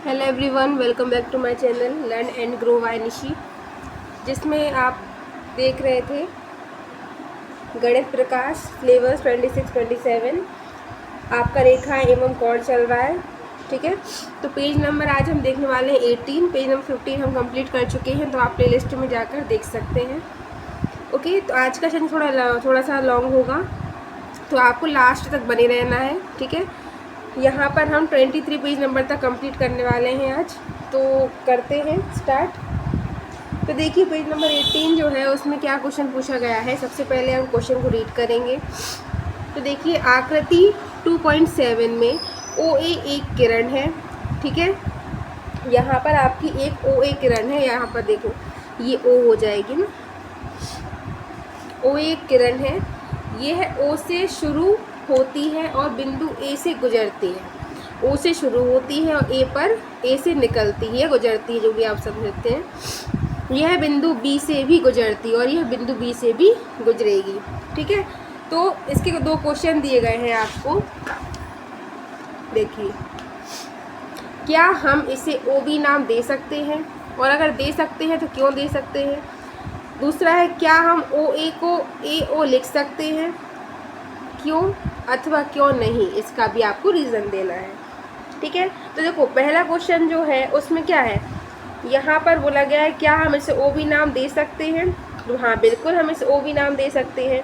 Hello everyone, welcome back to my channel learn and grow by Nishi, जिसमें आप देख रहे थे गणित प्रकाश फ्लेवर्स 26-27 आपका रेखा एवं कोण चल रहा है। ठीक है, तो पेज नंबर आज हम देखने वाले हैं 18। पेज नंबर 15 हम कंप्लीट कर चुके हैं, तो आप प्लेलिस्ट में जाकर देख सकते हैं। ओके, तो आज का सेशन थोड़ा सा लॉन्ग होगा, तो आपको लास्ट तक बने रहना है। ठीक है, यहाँ पर हम 23 पेज नंबर तक कंप्लीट करने वाले हैं आज, तो करते हैं स्टार्ट। तो देखिए पेज नंबर 18 जो है उसमें क्या क्वेश्चन पूछा गया है। सबसे पहले हम क्वेश्चन को रीड करेंगे। तो देखिए आकृति 2.7 में OA एक किरण है। ठीक है, यहाँ पर आपकी एक OA किरण है। यहाँ पर देखो ये O हो जाएगी ना, OA एक किरण है। ये है O से शुरू होती है और बिंदु A से गुजरती है। O से शुरू होती है और A से निकलती है, गुजरती है, जो भी आप समझते हैं। यह बिंदु B से भी गुजरती है और यह बिंदु B से भी गुजरेगी। ठीक है, तो इसके दो क्वेश्चन दिए गए हैं आपको। देखिए, क्या हम इसे OB नाम दे सकते हैं, और अगर दे सकते हैं तो क्यों दे सकते हैं। दूसरा है, क्या हम OA को AO लिख सकते हैं, क्यों अथवा क्यों नहीं, इसका भी आपको रीज़न देना है। ठीक है, तो देखो पहला क्वेश्चन जो है उसमें क्या है, यहाँ पर बोला गया है क्या हम इसे OB नाम दे सकते हैं। तो हाँ, बिल्कुल हम इसे OB नाम दे सकते हैं,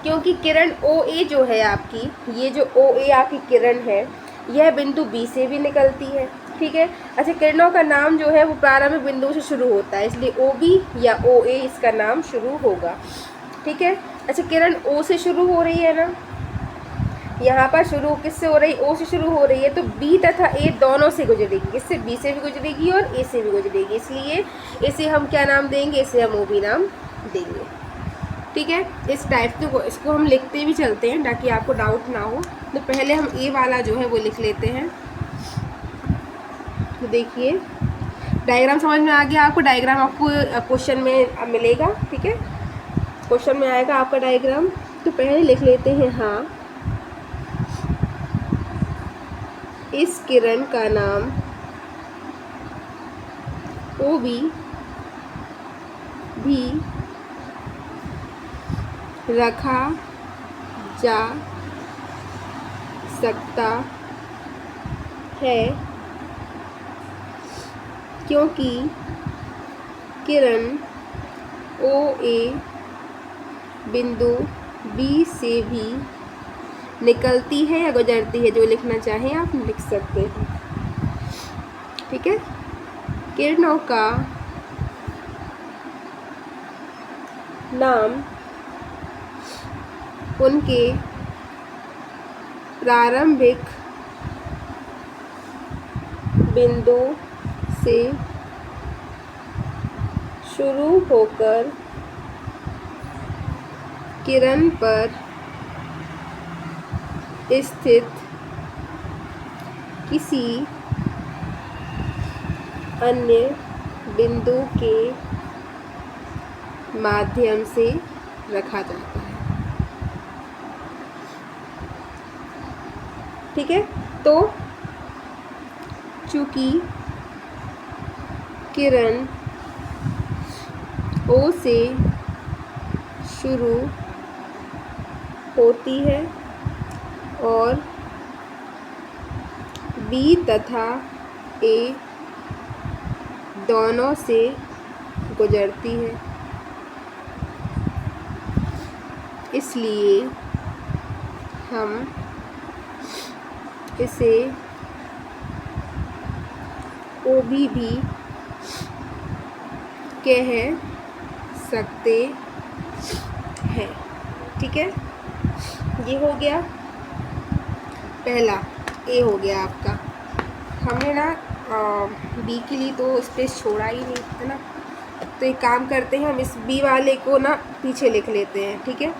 क्योंकि किरण OA जो है आपकी, ये जो OA आपकी किरण है, यह बिंदु B से भी निकलती है। ठीक है, अच्छा, किरणों का नाम जो है वो प्रारंभिक बिंदु से शुरू होता है, इसलिए OB या OA इसका नाम शुरू होगा। ठीक है, अच्छा, किरण O से शुरू हो रही है ना, यहाँ पर शुरू किससे हो रही, O से शुरू हो रही है, तो B तथा A दोनों से गुजरेगी। किससे, B से भी गुजरेगी और A से भी गुजरेगी, इसलिए इसे हम क्या नाम देंगे, इसे हम OB नाम देंगे। ठीक है, इस टाइप के इसको हम लिखते भी चलते हैं ताकि आपको डाउट ना हो। तो पहले हम A वाला जो है वो लिख लेते हैं। तो देखिए डायग्राम समझ में आ गया आपको, डायग्राम आपको क्वेश्चन में मिलेगा। ठीक है, क्वेश्चन में आएगा आपका डायग्राम। तो पहले लिख लेते हैं, हाँ, इस किरण का नाम OB भी रखा जा सकता है, क्योंकि किरण OA बिंदु B से भी निकलती है या गुजरती है, जो लिखना चाहें आप लिख सकते हैं। ठीक है, किरणों का नाम उनके प्रारंभिक बिंदु से शुरू होकर किरण पर स्थित किसी अन्य बिंदु के माध्यम से रखा जाता है। ठीक है, तो चूंकि किरण O से शुरू होती है और B तथा A दोनों से गुजरती है, इसलिए हम इसे OB भी कह सकते हैं। ठीक है, ये हो गया पहला, A हो गया आपका। हमने ना B के लिए तो स्पेस छोड़ा ही नहीं है ना, तो एक काम करते हैं, हम इस B वाले को ना पीछे लिख लेते हैं। ठीक है,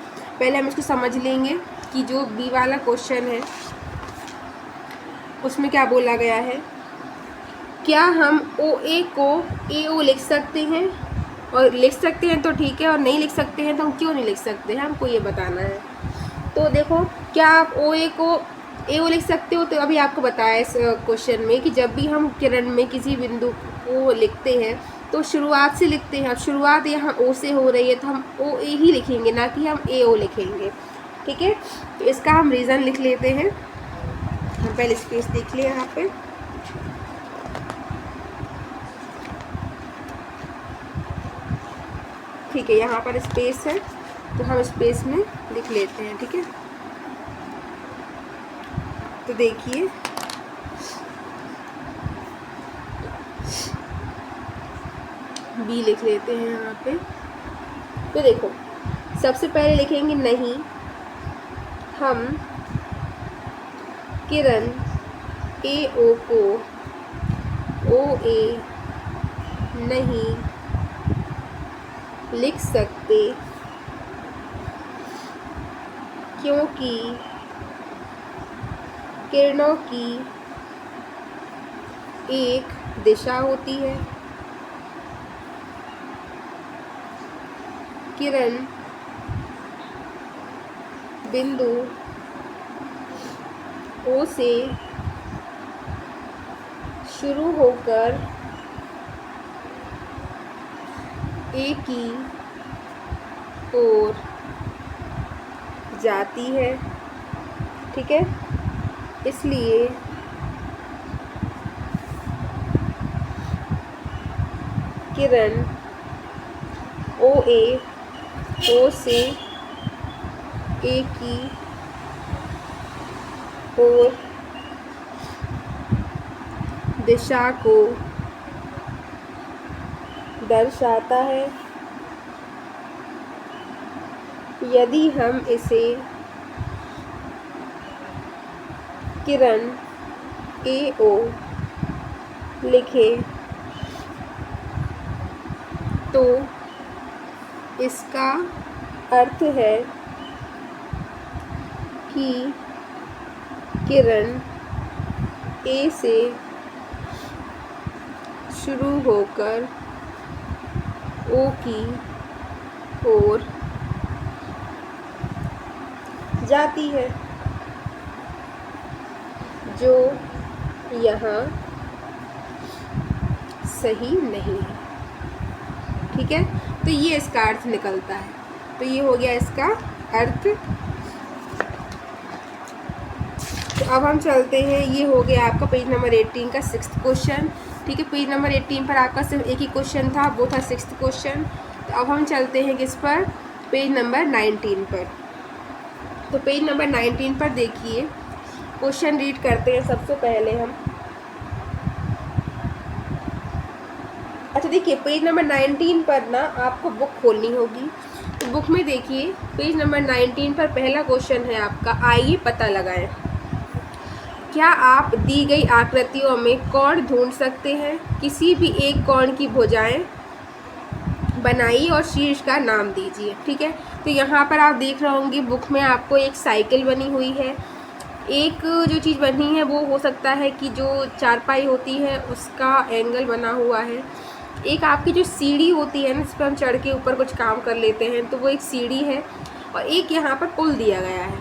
पहले हम इसको समझ लेंगे कि जो B वाला क्वेश्चन है उसमें क्या बोला गया है। क्या हम OA को AO लिख सकते हैं, और लिख सकते हैं तो ठीक है, और नहीं लिख सकते हैं तो हम क्यों नहीं लिख सकते हैं, हमको ये बताना है। तो देखो, क्या आप OA को ए ओ लिख सकते हो। तो अभी आपको बताया इस क्वेश्चन में कि जब भी हम किरण में किसी बिंदु को लिखते हैं तो शुरुआत से लिखते हैं। अब शुरुआत यहाँ ओ से हो रही है तो हम ओ ए ही लिखेंगे, ना कि हम ए ओ लिखेंगे। ठीक है, तो इसका हम रीज़न लिख लेते हैं। हम पहले स्पेस देख लें यहाँ पे। ठीक है, यहाँ पर स्पेस है तो हम स्पेस में लिख लेते हैं। ठीक है, तो देखिए बी लिख लेते हैं यहाँ पे। तो देखो सबसे पहले लिखेंगे नहीं, हम किरण ए ओ को ओ ए नहीं लिख सकते क्योंकि किरणों की एक दिशा होती है। किरण बिंदु ओ से शुरू होकर ए की ओर जाती है। ठीक है, इसलिए किरण ओ ए ओ से ए की ओर दिशा को दर्शाता है। यदि हम इसे किरण ए ओ लिखें तो इसका अर्थ है कि किरण ए से शुरू होकर ओ की ओर जाती है, जो यहाँ सही नहीं है। ठीक है, तो ये इसका अर्थ निकलता है। तो ये हो गया इसका अर्थ। तो अब हम चलते हैं, ये हो गया आपका पेज नंबर 18 का 6th क्वेश्चन। ठीक है, पेज नंबर 18 पर आपका सिर्फ एक ही क्वेश्चन था, वो था 6th क्वेश्चन। तो अब हम चलते हैं किस पर, पेज नंबर 19 पर। तो पेज नंबर 19 पर देखिए, क्वेश्चन रीड करते हैं सबसे पहले हम। अच्छा देखिए, पेज नंबर 19 पर ना आपको बुक खोलनी होगी। तो बुक में देखिए पेज नंबर 19 पर पहला क्वेश्चन है आपका, आइए पता लगाएं। क्या आप दी गई आकृतियों में कोण ढूंढ सकते हैं? किसी भी एक कोण की भुजाएं बनाइए और शीर्ष का नाम दीजिए। ठीक है, तो यहाँ पर आप देख रहे होंगे बुक में आपको एक साइकिल बनी हुई है। एक जो चीज़ बनी है वो हो सकता है कि जो चारपाई होती है उसका एंगल बना हुआ है। एक आपकी जो सीढ़ी होती है ना, जिस पर हम चढ़ के ऊपर कुछ काम कर लेते हैं, तो वो एक सीढ़ी है। और एक यहाँ पर पुल दिया गया है।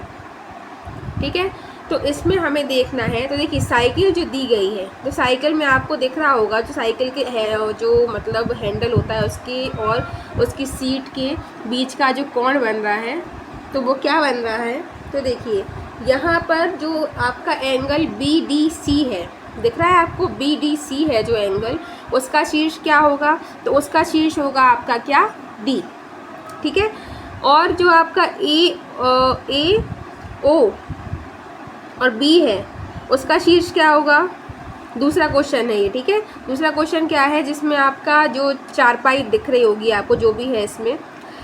ठीक है, तो इसमें हमें देखना है। तो देखिए साइकिल जो दी गई है, तो साइकिल में आपको दिख रहा होगा जो साइकिल के है जो मतलब हैंडल होता है उसके और उसकी सीट के बीच का जो कोण बन रहा है, तो वो क्या बन रहा है। तो देखिए यहाँ पर जो आपका एंगल BDC है, दिख रहा है आपको, BDC है जो एंगल, उसका शीर्ष क्या होगा, तो उसका शीर्ष होगा आपका क्या, D। ठीक है, और जो आपका AO और B है उसका शीर्ष क्या होगा, दूसरा क्वेश्चन है ये। ठीक है, दूसरा क्वेश्चन क्या है, जिसमें आपका जो चारपाई दिख रही होगी आपको जो भी है इसमें,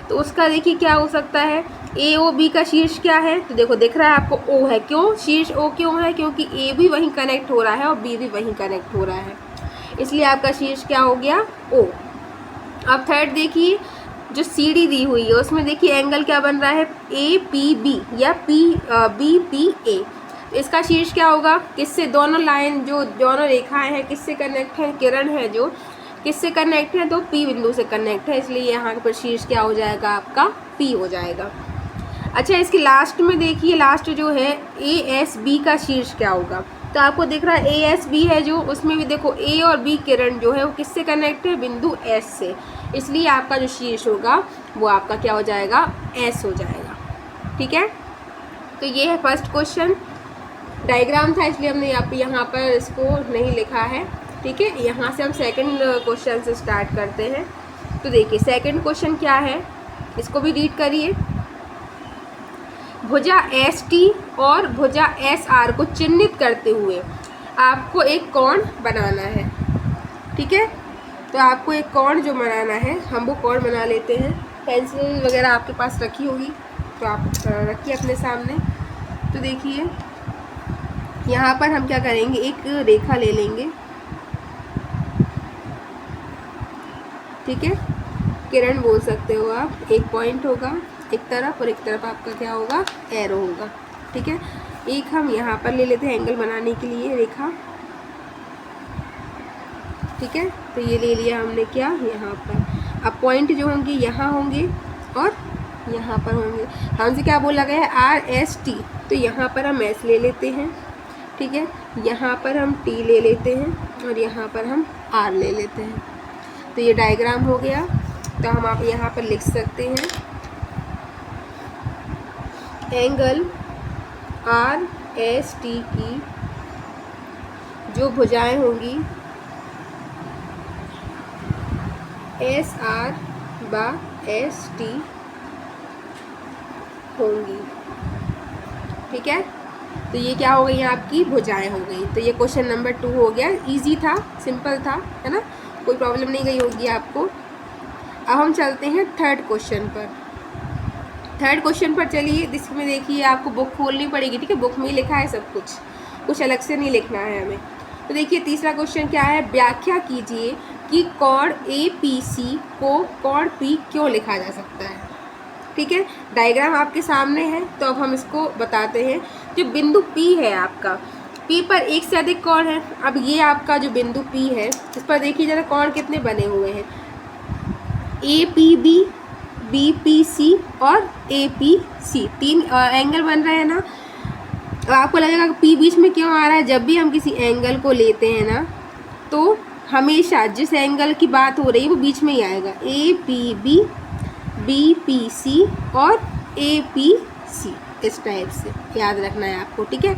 तो उसका देखिए क्या हो सकता है, AOB का शीर्ष क्या है, तो देखो दिख रहा है आपको O है। क्यों शीर्ष O क्यों है, क्योंकि A भी वहीं कनेक्ट हो रहा है और B भी वहीं कनेक्ट हो रहा है, इसलिए आपका शीर्ष क्या हो गया, O। अब थर्ड देखिए, जो सीढ़ी दी हुई है उसमें देखिए एंगल क्या बन रहा है, APB या BPA। तो इसका शीर्ष क्या होगा, किससे, दोनों लाइन जो दोनों रेखाएं हैं किससे कनेक्ट है, किरण है जो किससे कनेक्ट है, तो P बिंदु से कनेक्ट है, इसलिए यहाँ पर शीर्ष क्या हो जाएगा आपका P हो जाएगा। अच्छा, इसके लास्ट में देखिए, लास्ट जो है ए एस बी का शीर्ष क्या होगा। तो आपको दिख रहा है ए एस बी है जो, उसमें भी देखो ए और बी किरण जो है वो किससे कनेक्ट है, बिंदु एस से, इसलिए आपका जो शीर्ष होगा वो आपका क्या हो जाएगा, एस हो जाएगा। ठीक है, तो ये है फर्स्ट क्वेश्चन। डायग्राम था इसलिए हमने यहाँ पर इसको नहीं लिखा है। ठीक है, यहाँ से हम सेकंड क्वेश्चन से स्टार्ट करते हैं। तो देखिए सेकंड क्वेश्चन क्या है, इसको भी रीड करिए। भुजा एस टी और भुजा एस आर को चिन्हित करते हुए आपको एक कोण बनाना है। ठीक है, तो आपको एक कोण जो बनाना है, हम वो कोण बना लेते हैं। पेंसिल वगैरह आपके पास रखी होगी तो आप रखिए अपने सामने। तो देखिए यहाँ पर हम क्या करेंगे, एक रेखा ले लेंगे। ठीक है, किरण बोल सकते हो आप। एक पॉइंट होगा एक तरफ और एक तरफ आपका क्या होगा, एरो होगा। ठीक है, एक हम यहाँ पर ले लेते हैं एंगल बनाने के लिए रेखा। ठीक है, तो ये ले लिया हमने क्या, यहाँ पर। अब पॉइंट जो होंगे यहाँ होंगे और यहाँ पर होंगे। हमसे क्या बोला गया है, आर एस टी, तो यहाँ पर हम एस ले लेते हैं। ठीक है, यहाँ पर हम टी ले लेते हैं और यहाँ पर हम आर ले लेते हैं। तो ये डायग्राम हो गया। तो हम आप यहाँ पर लिख सकते हैं एंगल आर एस टी की जो भुजाएं होंगी एस आर बा एस टी होंगी। ठीक है, तो ये क्या हो गई, आपकी भुजाएं हो गई। तो ये क्वेश्चन नंबर 2 हो गया। इजी था, सिंपल था, है ना, कोई प्रॉब्लम नहीं गई होगी आपको। अब हम चलते हैं थर्ड क्वेश्चन पर। थर्ड क्वेश्चन पर चलिए, जिसमें देखिए आपको बुक खोलनी पड़ेगी। ठीक है, बुक में ही लिखा है सब कुछ अलग से नहीं लिखना है हमें। तो देखिए तीसरा क्वेश्चन क्या है, व्याख्या कीजिए कि कोण ए पी सी को कोण पी क्यों लिखा जा सकता है। ठीक है, डायग्राम आपके सामने है, तो अब हम इसको बताते हैं। जो बिंदु P है आपका, P पर एक से अधिक कोण है। अब ये आपका जो बिंदु P है, इस पर देखिए जरा कोण कितने बने हुए हैं, A P B, B P C और ए पी सी, 3 एंगल बन रहे हैं ना। अब आपको लगेगा कि P बीच में क्यों आ रहा है। जब भी हम किसी एंगल को लेते हैं ना, तो हमेशा जिस एंगल की बात हो रही है वो बीच में ही आएगा। A P B, B P C और ए पी सी, इस टाइप से याद रखना है आपको। ठीक है,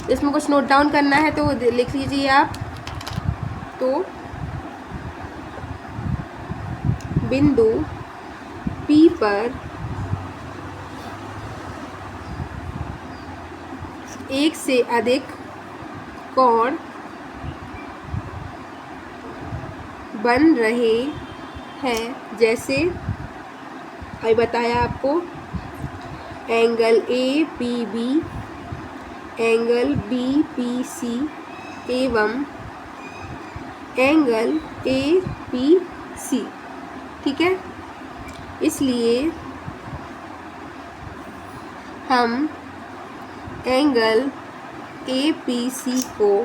इसमें कुछ नोट डाउन करना है तो लिख लीजिए आप। तो बिंदु P पर एक से अधिक कोण बन रहे हैं, जैसे अभी बताया आपको, angle A P B, angle B P C एवं एंगल ए पी सी। ठीक है, इसलिए हम एंगल ए पी सी को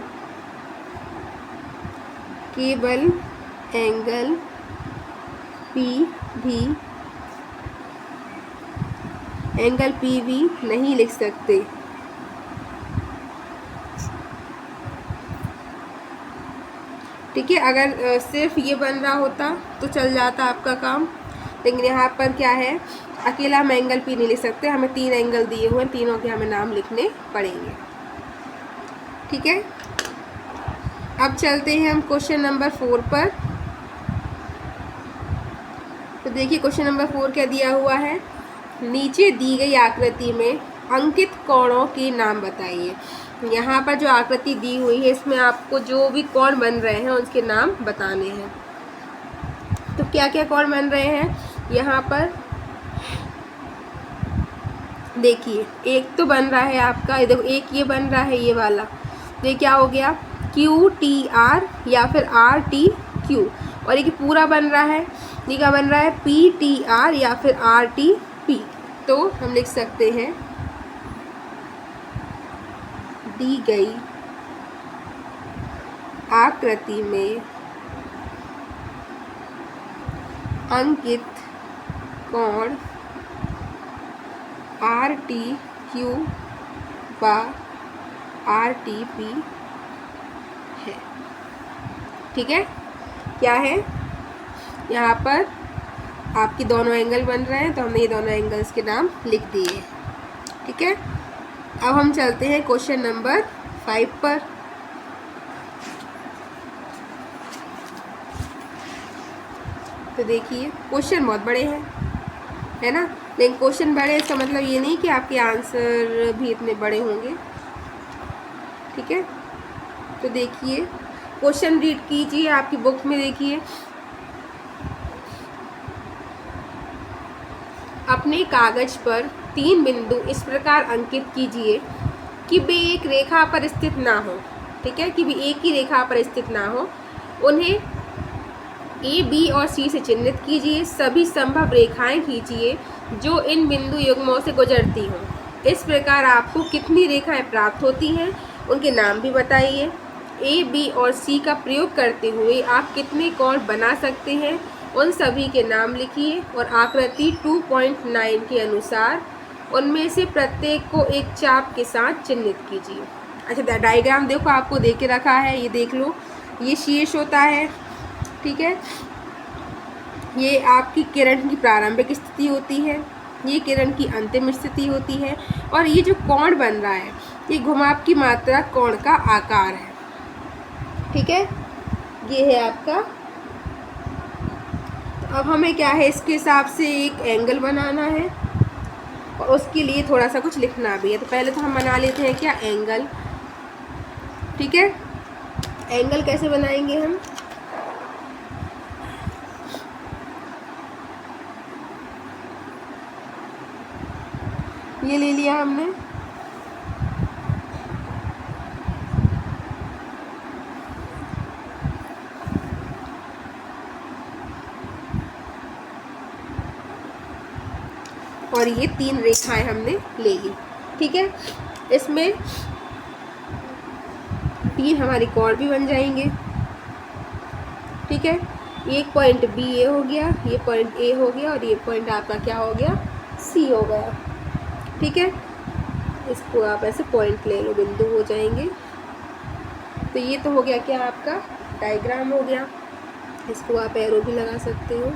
केवल एंगल पी भी नहीं लिख सकते। ठीक है, अगर सिर्फ ये बन रहा होता तो चल जाता आपका काम, लेकिन यहाँ पर क्या है, अकेला हम एंगल P नहीं लिख सकते, हमें 3 एंगल दिए हुए हैं, तीनों के हमें नाम लिखने पड़ेंगे। ठीक है, अब चलते हैं हम क्वेश्चन नंबर 4 पर। तो देखिए क्वेश्चन नंबर 4 क्या दिया हुआ है, नीचे दी गई आकृति में अंकित कोणों के नाम बताइए। यहाँ पर जो आकृति दी हुई है इसमें आपको जो भी कोण बन रहे हैं उसके नाम बताने हैं। तो क्या क्या कोण बन रहे हैं यहाँ पर देखिए, एक तो बन रहा है आपका, देखो एक ये बन रहा है ये वाला, तो ये क्या हो गया, क्यू टी आर या फिर आर टी क्यू, और एक पूरा बन रहा है, ये क्या बन रहा है, पी टी आर या फिर आर टी पी। तो हम लिख सकते हैं दी गई आकृति में अंकित कोण आर टी क्यू व आर टी पी है। ठीक है, क्या है यहाँ पर आपके दोनों एंगल बन रहे हैं, तो हमने ये दोनों एंगल्स के नाम लिख दिए। ठीक है, अब हम चलते हैं क्वेश्चन नंबर 5 पर। तो देखिए क्वेश्चन बहुत बड़े हैं, है ना, लेकिन क्वेश्चन बड़े इसका मतलब ये नहीं कि आपके आंसर भी इतने बड़े होंगे। ठीक है, तो देखिए क्वेश्चन रीड कीजिए, आपकी बुक में देखिए। अपने कागज पर 3 बिंदु इस प्रकार अंकित कीजिए कि वे एक रेखा पर स्थित ना हो। ठीक है, कि वे एक ही रेखा पर स्थित ना हो। उन्हें ए, बी और सी से चिन्हित कीजिए। सभी संभव रेखाएं खींचिए जो इन बिंदु युग्मों से गुजरती हों। इस प्रकार आपको कितनी रेखाएं प्राप्त होती हैं, उनके नाम भी बताइए। ए, बी और सी का प्रयोग करते हुए आप कितने कोण बना सकते हैं, उन सभी के नाम लिखिए और आकृति 2.9 के अनुसार उनमें से प्रत्येक को एक चाप के साथ चिन्हित कीजिए। अच्छा, डायग्राम देखो आपको दे के रखा है, ये देख लो। ये शीर्ष होता है, ठीक है, ये आपकी किरण की प्रारंभिक स्थिति होती है, ये किरण की अंतिम स्थिति होती है, और ये जो कोण बन रहा है ये घुमाव की मात्रा कोण का आकार है। ठीक है, ये है आपका। अब हमें क्या है, इसके हिसाब से एक एंगल बनाना है और उसके लिए थोड़ा सा कुछ लिखना भी है। तो पहले तो हम बना लेते हैं क्या, एंगल। ठीक है, एंगल कैसे बनाएंगे हम, ये ले लिया हमने। और ये 3 रेखाएं हमने ले ली। ठीक है, इसमें 3 हमारी कोण भी बन जाएंगे। ठीक है, एक पॉइंट बी ए हो गया, ये पॉइंट ए हो गया, और ये पॉइंट आपका क्या हो गया, सी हो गया। ठीक है, इसको आप ऐसे पॉइंट ले लो, बिंदु हो जाएंगे। तो ये तो हो गया क्या, आपका डायग्राम हो गया। इसको आप एरो भी लगा सकते हो।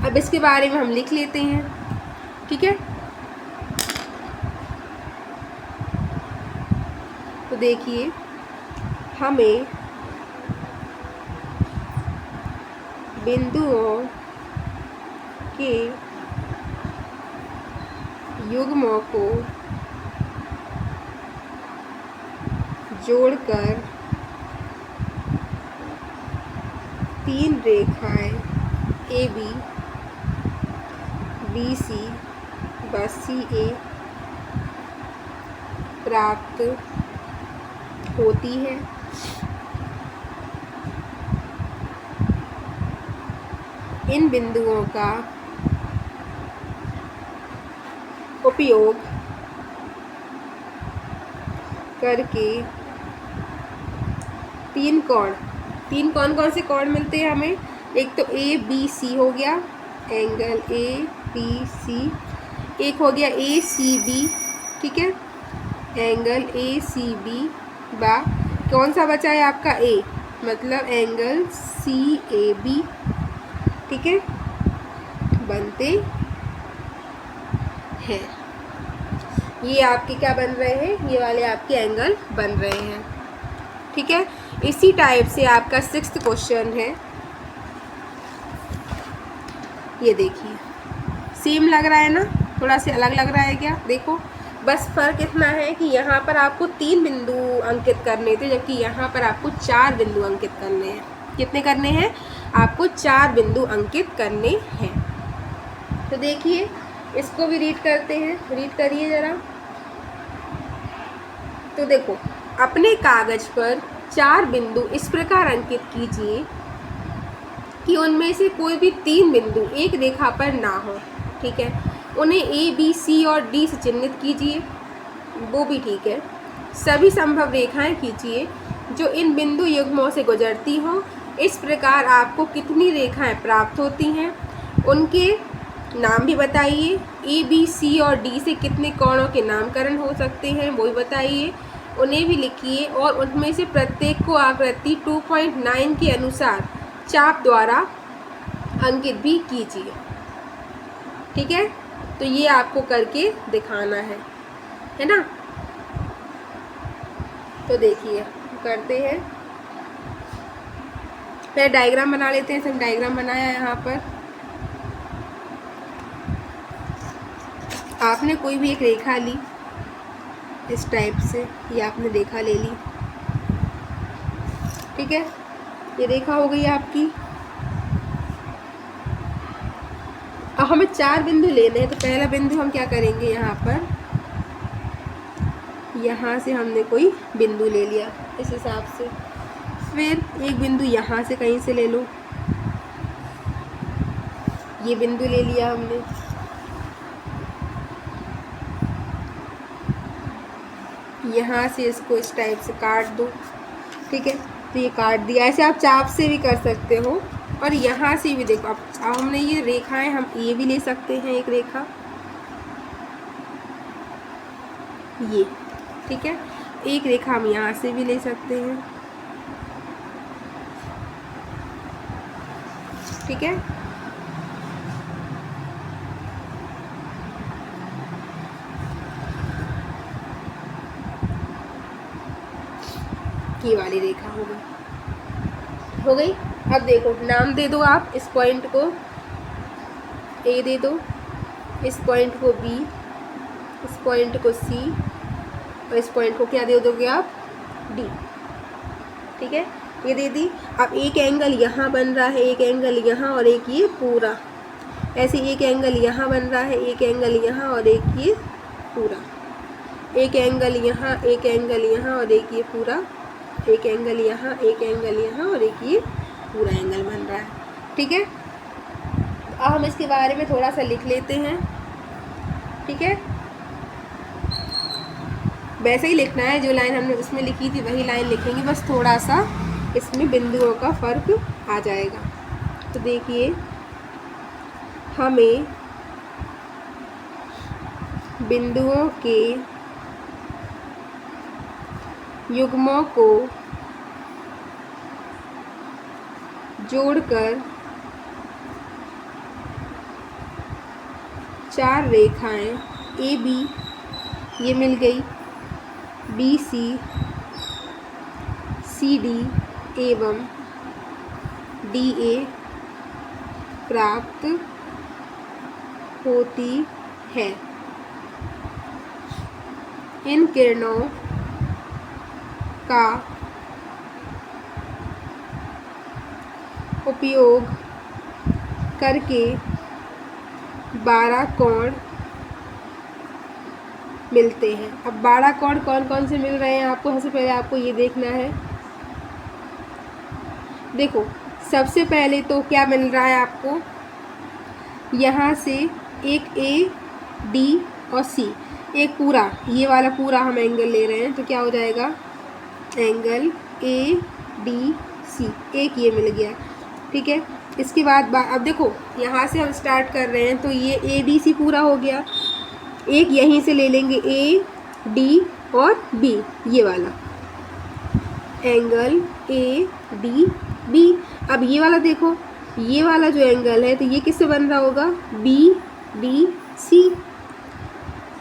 अब इसके बारे में हम लिख लेते हैं। ठीक है, तो देखिए हमें बिंदुओं के युग्मों को जोड़कर 3 रेखाएं ए बी, बी सी व सी ए प्राप्त होती है। इन बिंदुओं का उपयोग करके 3 कोण, कौन से कोण मिलते हैं हमें, एक तो ए बी सी हो गया, एंगल ए बी सी, एक हो गया ए सी बी। ठीक है, एंगल ए सी बी बा कौन सा बचा है आपका, ए, मतलब एंगल सी ए बी। ठीक है, बनते हैं। ये आपके क्या बन रहे हैं, ये वाले आपके एंगल बन रहे हैं। ठीक है, इसी टाइप से आपका 6th क्वेश्चन है। ये देखिए सेम लग रहा है ना, थोड़ा सा अलग लग रहा है क्या, देखो बस फ़र्क इतना है कि यहाँ पर आपको 3 बिंदु अंकित करने थे, जबकि यहाँ पर आपको 4 बिंदु अंकित करने हैं। कितने करने हैं, आपको 4 बिंदु अंकित करने हैं। तो देखिए इसको भी रीड करते हैं, रीड करिए ज़रा। तो देखो, अपने कागज पर 4 बिंदु इस प्रकार अंकित कीजिए कि उनमें से कोई भी 3 बिंदु एक रेखा पर ना हो। ठीक है, उन्हें ए बी सी और डी से चिन्हित कीजिए, वो भी ठीक है। सभी संभव रेखाएं खींचिए जो इन बिंदु युग्मों से गुजरती हों। इस प्रकार आपको कितनी रेखाएं प्राप्त होती हैं, उनके नाम भी बताइए। ए बी सी और डी से कितने कोणों के नामकरण हो सकते हैं वो भी बताइए, उन्हें भी लिखिए और उनमें से प्रत्येक को आकृति 2.9 के अनुसार चाप द्वारा अंकित भी कीजिए। ठीक है, तो ये आपको करके दिखाना है ना। तो देखिए करते हैं, पहले डायग्राम बना लेते हैं। सब डायग्राम बनाया है यहाँ पर। आपने कोई भी एक रेखा ली इस टाइप से, ये आपने रेखा ले ली। ठीक है, ये रेखा हो गई आपकी। अब हमें 4 बिंदु लेने हैं। तो पहला बिंदु हम क्या करेंगे, यहाँ पर यहाँ से हमने कोई बिंदु ले लिया इस हिसाब से। फिर एक बिंदु यहाँ से कहीं से ले लो, ये बिंदु ले लिया हमने। यहाँ से इसको इस टाइप से काट दो। ठीक है, तो ये काट दिया। ऐसे आप चाप से भी कर सकते हो और यहाँ से भी देखो। अब हमने ये रेखाएं, हम ये भी ले सकते हैं एक रेखा, ये। ठीक है, एक रेखा हम यहाँ से भी ले सकते हैं। ठीक है, ये वाली रेखा हो गई। अब देखो, नाम दे दो आप इस पॉइंट को, ए दे दो, इस पॉइंट को बी, इस पॉइंट को सी और इस पॉइंट को क्या दे दोगे आप, डी। ठीक है, ये दे दी। अब एक एंगल यहाँ बन रहा है, एक एंगल यहाँ और एक ये पूरा। ऐसे एक एंगल यहाँ बन रहा है, एक एंगल यहाँ और एक ये पूरा। एक एंगल यहाँ, एक एंगल यहाँ और एक ये पूरा। एक एंगल यहाँ, एक एंगल यहाँ और एक ये पूरा एंगल बन रहा है। ठीक है, अब हम इसके बारे में थोड़ा सा लिख लेते हैं। ठीक है, वैसे ही लिखना है, जो लाइन हमने उसमें लिखी थी वही लाइन लिखेंगे, बस थोड़ा सा इसमें बिंदुओं का फर्क आ जाएगा। तो देखिए, हमें बिंदुओं के युग्मों को जोड़कर 4 रेखाएं ए बी ये मिल गई, बी सी, सी डी एवं डी ए प्राप्त होती है। इन किरणों का उपयोग करके 12 कोण मिलते हैं। अब 12 कोण कौन कौन से मिल रहे हैं आपको, सबसे पहले आपको ये देखना है। देखो, सबसे पहले तो क्या मिल रहा है आपको, यहाँ से एक ए, डी और सी, एक पूरा, ये वाला पूरा हम एंगल ले रहे हैं, तो क्या हो जाएगा, एंगल ए डी सी, एक ये मिल गया। ठीक है, इसके बाद अब देखो, यहाँ से हम स्टार्ट कर रहे हैं, तो ये ए डी सी पूरा हो गया। एक यहीं से ले लेंगे, ए डी और बी, ये वाला एंगल ए डी बी। अब ये वाला देखो, ये वाला जो एंगल है, तो ये किससे बन रहा होगा, B D C,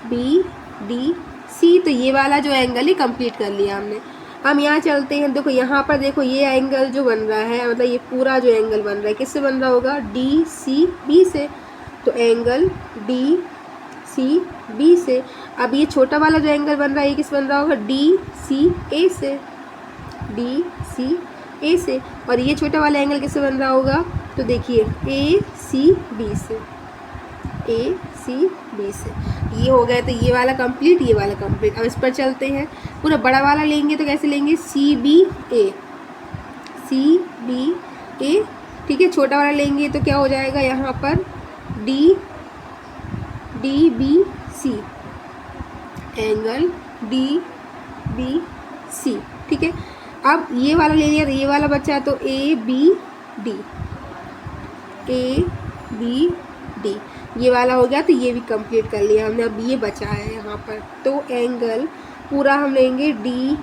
B D C. तो ये वाला जो एंगल है कंप्लीट कर लिया हमने। हम यहाँ चलते हैं। देखो यहाँ पर देखो, ये एंगल जो बन रहा है, मतलब ये पूरा जो एंगल बन रहा है किससे बन रहा होगा, डी सी बी से। तो एंगल डी सी बी से। अब ये छोटा वाला जो एंगल बन रहा है ये किस बन रहा होगा, डी सी ए से, डी सी ए से। और ये छोटा वाला एंगल किससे बन रहा होगा, तो देखिए ए सी बी से, ए सी बी से। ये हो गया, तो ये वाला कंप्लीट, ये वाला कंप्लीट। अब इस पर चलते हैं। पूरा बड़ा वाला लेंगे तो कैसे लेंगे, सी बी ए, सी बी ए। ठीक है, छोटा वाला लेंगे तो क्या हो जाएगा, यहाँ पर D D B C, angle D B C. ठीक है, अब ये वाला ले लिया तो ये वाला बचा, तो A B D, A B D, ये वाला हो गया। तो ये भी कंप्लीट कर लिया हमने। अब ये बचा है यहाँ पर, तो एंगल पूरा हम लेंगे डी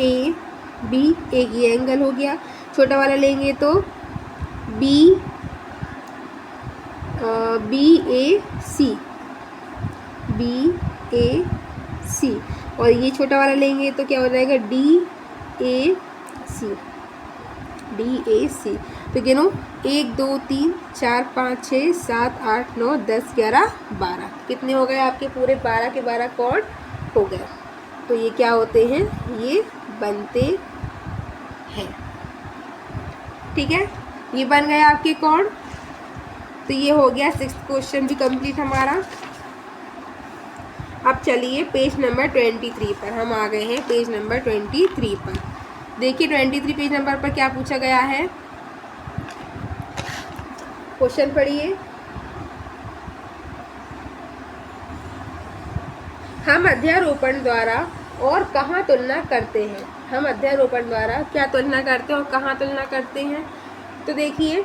ए बी, एक ये एंगल हो गया। छोटा वाला लेंगे तो बी ए सी, बी ए सी, और ये छोटा वाला लेंगे तो क्या हो जाएगा D A C, D A सी। तो गिनो 1 2 3 4 5 6 7 8 9 10 11 12, कितने हो गए आपके? पूरे 12 के 12 कोण हो गए। तो ये क्या होते हैं? ये बनते हैं। ठीक है, ये बन गए आपके कोण। तो ये हो गया 6th क्वेश्चन भी कंप्लीट हमारा। अब चलिए पेज नंबर 23 पर हम आ गए हैं। पेज नंबर 23 पर देखिए, 23 पेज नंबर पर क्या पूछा गया है, क्वेश्चन पढ़िए। हम अध्यारोपण द्वारा और कहाँ तुलना करते हैं? हम अध्यारोपण द्वारा क्या तुलना करते हैं और कहाँ तुलना करते हैं? तो देखिए,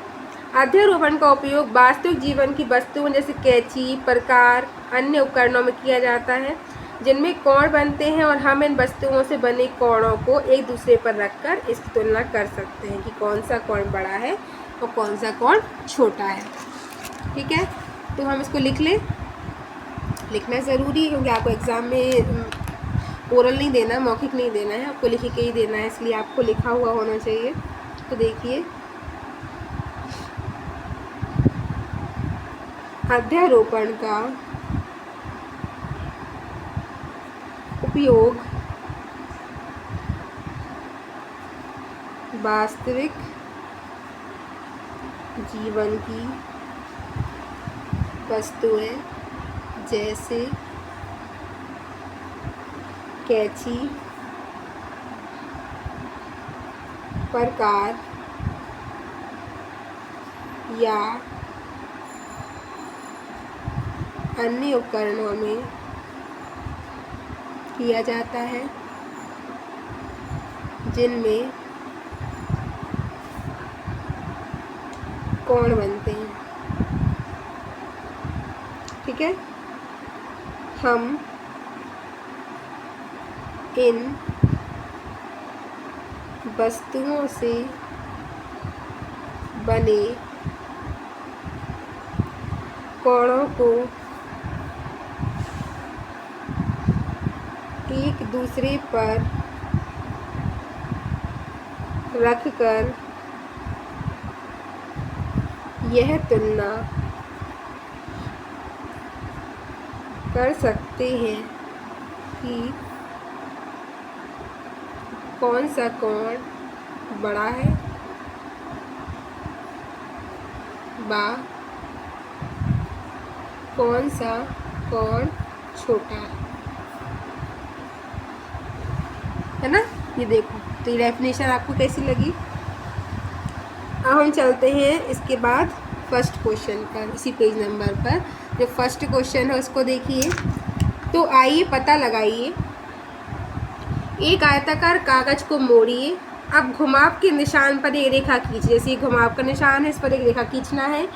अध्यारोपण का उपयोग वास्तविक जीवन की वस्तुओं जैसे कैंची, प्रकार, अन्य उपकरणों में किया जाता है जिनमें कोण बनते हैं, और हम इन वस्तुओं से बने कोणों को एक दूसरे पर रखकर इसकी तुलना कर सकते हैं कि कौन सा कोण बड़ा है और कौन सा कोण छोटा है। ठीक है, तो हम इसको लिख लें। लिखना ज़रूरी है क्योंकि आपको एग्ज़ाम में ओरल नहीं देना, मौखिक नहीं देना है, आपको लिख के ही देना है, इसलिए आपको लिखा हुआ होना चाहिए। तो देखिए, अध्यारोपण का उपयोग वास्तविक जीवन की वस्तुएं जैसे कैंची, प्रकार या अन्य उपकरणों में किया जाता है जिनमें कोण बनते हैं। ठीक है, हम इन वस्तुओं से बने कोणों को एक दूसरे पर रखकर यह तुलना कर सकते हैं कि कौन सा कोण बड़ा है व कौन सा कोण छोटा है ना। ये देखो, तो ये डेफिनेशन आपको कैसी लगी? अब हम चलते हैं इसके बाद फर्स्ट क्वेश्चन पर, इसी पेज नंबर पर। जो फर्स्ट क्वेश्चन है उसको देखिए। तो आइए पता लगाइए, एक आयताकार कागज को मोड़िए। अब घुमाव के निशान पर एक रेखा खींचिए। जैसे ये घुमाव का निशान है, इस पर एक रेखा खींचना है।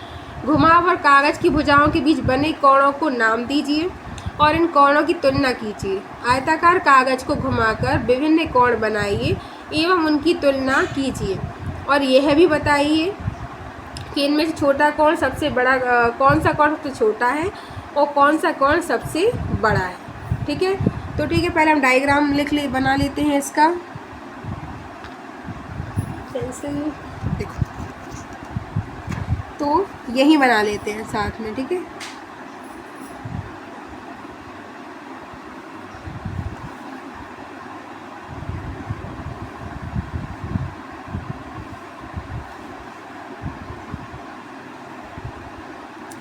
घुमाव और कागज की भुजाओं के बीच बने कोणों को नाम दीजिए और इन कोणों की तुलना कीजिए। आयताकार कागज को घुमाकर विभिन्न कोण बनाइए एवं उनकी तुलना कीजिए, और यह भी बताइए कि इनमें से छोटा कोण सबसे बड़ा, कौन सा कोण सबसे छोटा है और कौन सा कोण सबसे बड़ा है। ठीक है, तो ठीक है, पहले हम डायग्राम बना लेते हैं इसका। पेंसिल देखो, तो यही बना लेते हैं साथ में। ठीक है,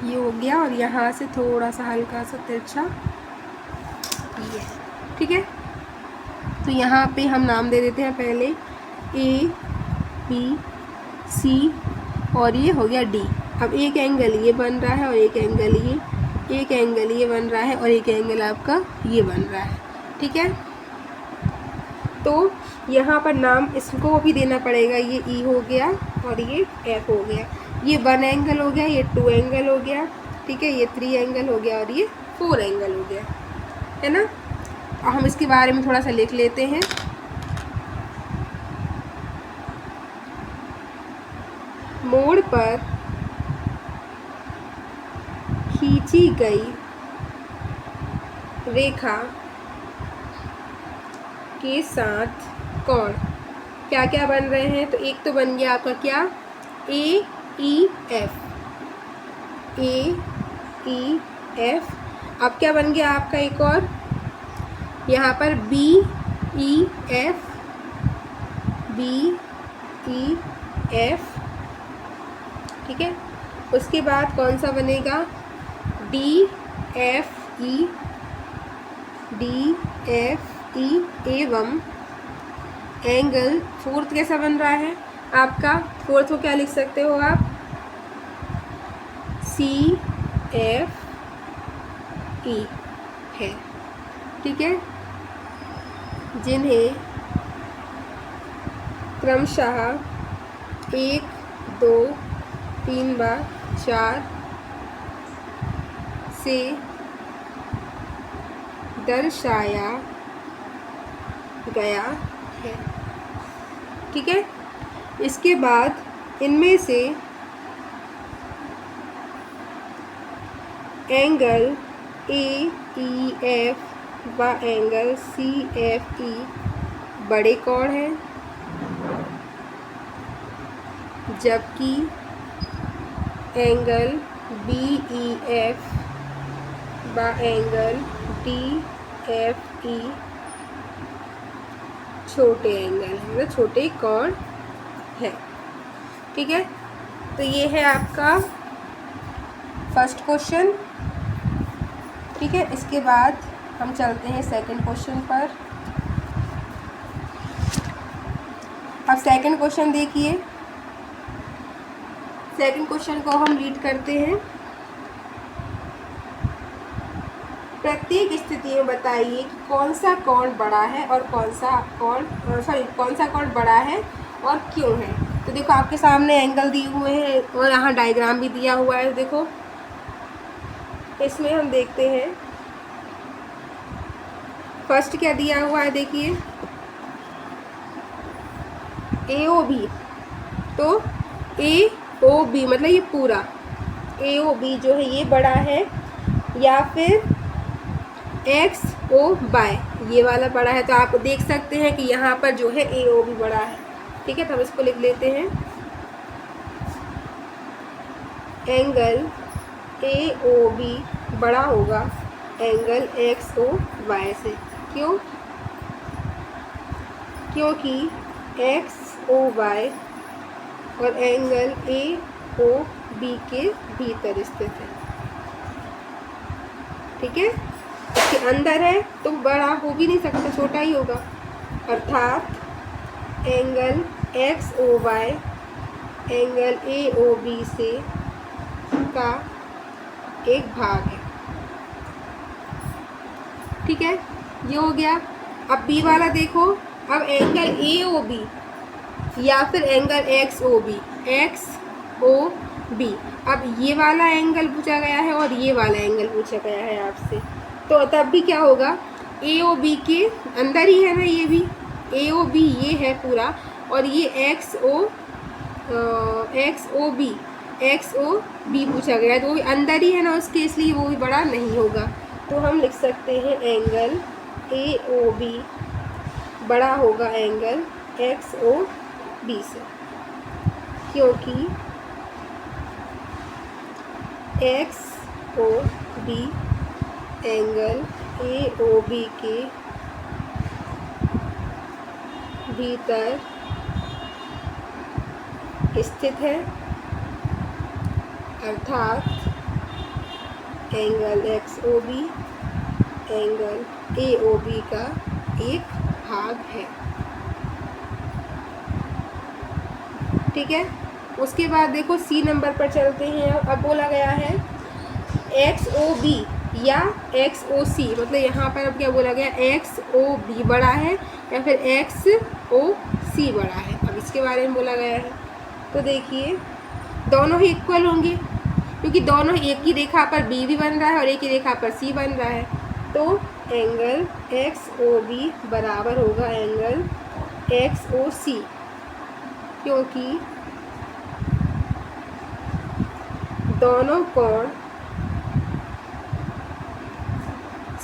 ये हो गया, और यहाँ से थोड़ा सा हल्का सा तिरछा ये। ठीक है, तो यहाँ पे हम नाम दे देते हैं पहले ए बी सी, और ये हो गया डी। अब एक एंगल ये बन रहा है और एक एंगल ये, एक एंगल ये बन रहा है और एक एंगल आपका ये बन रहा है। ठीक है, तो यहाँ पर नाम इसको भी देना पड़ेगा। ये ई हो गया और ये एफ हो गया। ये 1 एंगल हो गया, ये 2 एंगल हो गया, ठीक है, ये 3 एंगल हो गया और ये 4 एंगल हो गया, है ना। और हम इसके बारे में थोड़ा सा लिख लेते हैं। मोड़ पर खींची गई रेखा के साथ कोण क्या क्या बन रहे हैं। तो एक तो बन गया आपका क्या, ए ई एफ, ए ई एफ। अब क्या बन गया आपका एक और, यहाँ पर B E F, B E F, ठीक है। उसके बाद कौन सा बनेगा, D F E, D F E एवं एंगल फोर्थ कैसा बन रहा है आपका, फोर्थ को क्या लिख सकते हो आप, सी एफ ई है, ठीक है। जिन्हें क्रमशः 1 2 3 बार 4 से दर्शाया गया है, ठीक है। इसके बाद इनमें से एंगल ए ई एफ व एंगल सी एफ ई बड़े कोण हैं, जबकि एंगल बी ई एफ व एंगल डी एफ ई छोटे एंगल हैं, मतलब छोटे कोण है, ठीक है। तो ये है आपका फर्स्ट क्वेश्चन, ठीक है। इसके बाद हम चलते हैं सेकंड क्वेश्चन पर। अब सेकंड क्वेश्चन देखिए, सेकंड क्वेश्चन को हम रीड करते हैं। प्रत्येक स्थिति में बताइए कि कौन सा कोण बड़ा है और कौन सा कोण बड़ा है और क्यों है। तो देखो आपके सामने एंगल दिए हुए हैं और यहाँ डायग्राम भी दिया हुआ है। देखो इसमें हम देखते हैं फर्स्ट क्या दिया हुआ है, देखिए ए ओ बी। तो ए ओ बी मतलब ये पूरा ए ओ बी जो है ये बड़ा है, या फिर एक्स ओ बाय ये वाला बड़ा है। तो आप देख सकते हैं कि यहाँ पर जो है ए ओ बी बड़ा है, ठीक है। तो हम इसको लिख लेते हैं, एंगल ए ओ बी बड़ा होगा एंगल एक्स ओ वाई से। क्यों, क्योंकि एक्स ओ वाई और एंगल ए ओ बी के भीतर स्थित है, ठीक है। इसके अंदर है तो बड़ा हो भी नहीं सकता, छोटा ही होगा। अर्थात angle X O Y angle A O B से का एक भाग है, ठीक है। ये हो गया। अब बी वाला देखो, अब एंगल ए ओ बी या फिर angle X O B, X O B. अब ये वाला एंगल पूछा गया है और ये वाला एंगल पूछा गया है आपसे, तो तब भी क्या होगा, ए ओ बी के अंदर ही है ना, ये भी ए ओ बी ये है पूरा, और ये एक्स ओ बी पूछा गया है, तो वो भी अंदर ही है ना उसके, इसलिए वो भी बड़ा नहीं होगा। तो हम लिख सकते हैं एंगल ए ओ बी बड़ा होगा एंगल एक्स ओ बी से, क्योंकि X O B angle A O B के भीतर स्थित है, अर्थात angle X O B angle A O B का एक भाग है, ठीक है। उसके बाद देखो सी नंबर पर चलते हैं। अब बोला गया है एक्स ओ बी या एक्स ओ सी, मतलब यहाँ पर अब क्या बोला गया, एक्स ओ बी बड़ा है या फिर एक्स ओ सी बड़ा है। अब इसके बारे में बोला गया है, तो देखिए दोनों ही इक्वल होंगे, क्योंकि दोनों एक ही रेखा पर बी भी बन रहा है और एक ही रेखा पर सी बन रहा है। तो एंगल एक्स ओ बी बराबर होगा एंगल एक्स ओ सी, क्योंकि दोनों कोण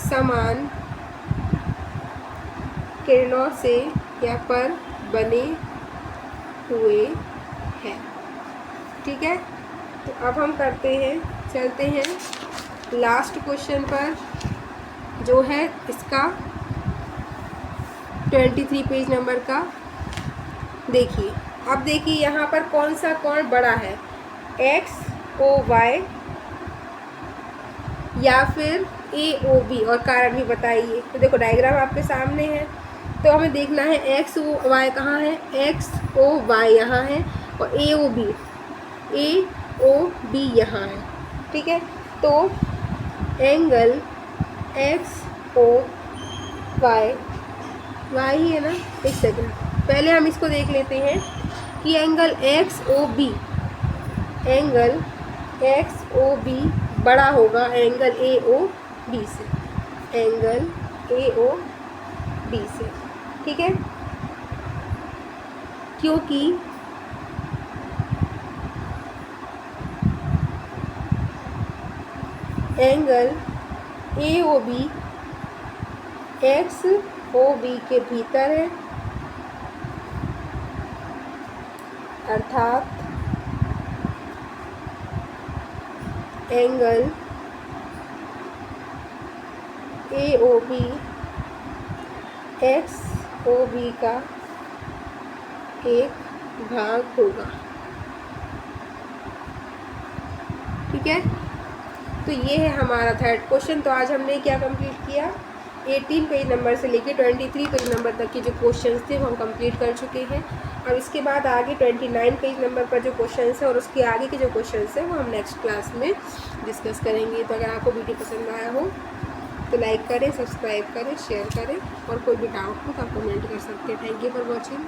समान किरणों से या पर बने हुए हैं। ठीक है, तो अब हम चलते हैं लास्ट क्वेश्चन पर, जो है इसका 23 पेज नंबर का। देखिए, अब देखिए यहाँ पर कौन सा कोण बड़ा है, एक्स ओ वाई या फिर ए ओ बी, और कारण भी बताइए। तो देखो डायग्राम आपके सामने है, तो हमें देखना है एक्स ओ वाई कहाँ है, एक्स ओ वाई यहाँ है और ए ओ बी यहाँ है। ठीक है, तो एंगल एक्स ओ वाई ही है ना। एक सेकंड, पहले हम इसको देख लेते हैं कि एंगल एक्स ओ बी बड़ा होगा एंगल ए ओ बी से, एंगल ए ओ बी से। ठीक है, क्योंकि angle A O B X O B के भीतर है, अर्थात angle A O B X O B का एक भाग होगा। ठीक है, तो ये है हमारा थर्ड क्वेश्चन। तो आज हमने क्या कंप्लीट किया, 18 पेज नंबर से लेके 23 पेज नंबर तक के जो क्वेश्चंस थे वो हम कंप्लीट कर चुके हैं। अब इसके बाद आगे 29 पेज नंबर पर जो क्वेश्चंस है और उसके आगे के जो क्वेश्चंस है वो हम नेक्स्ट क्लास में डिस्कस करेंगे। तो अगर आपको वीडियो पसंद आया हो तो लाइक करें, सब्सक्राइब करें, शेयर करें, और कोई भी डाउट हो तो आप कमेंट कर सकते हैं। Thank you for watching.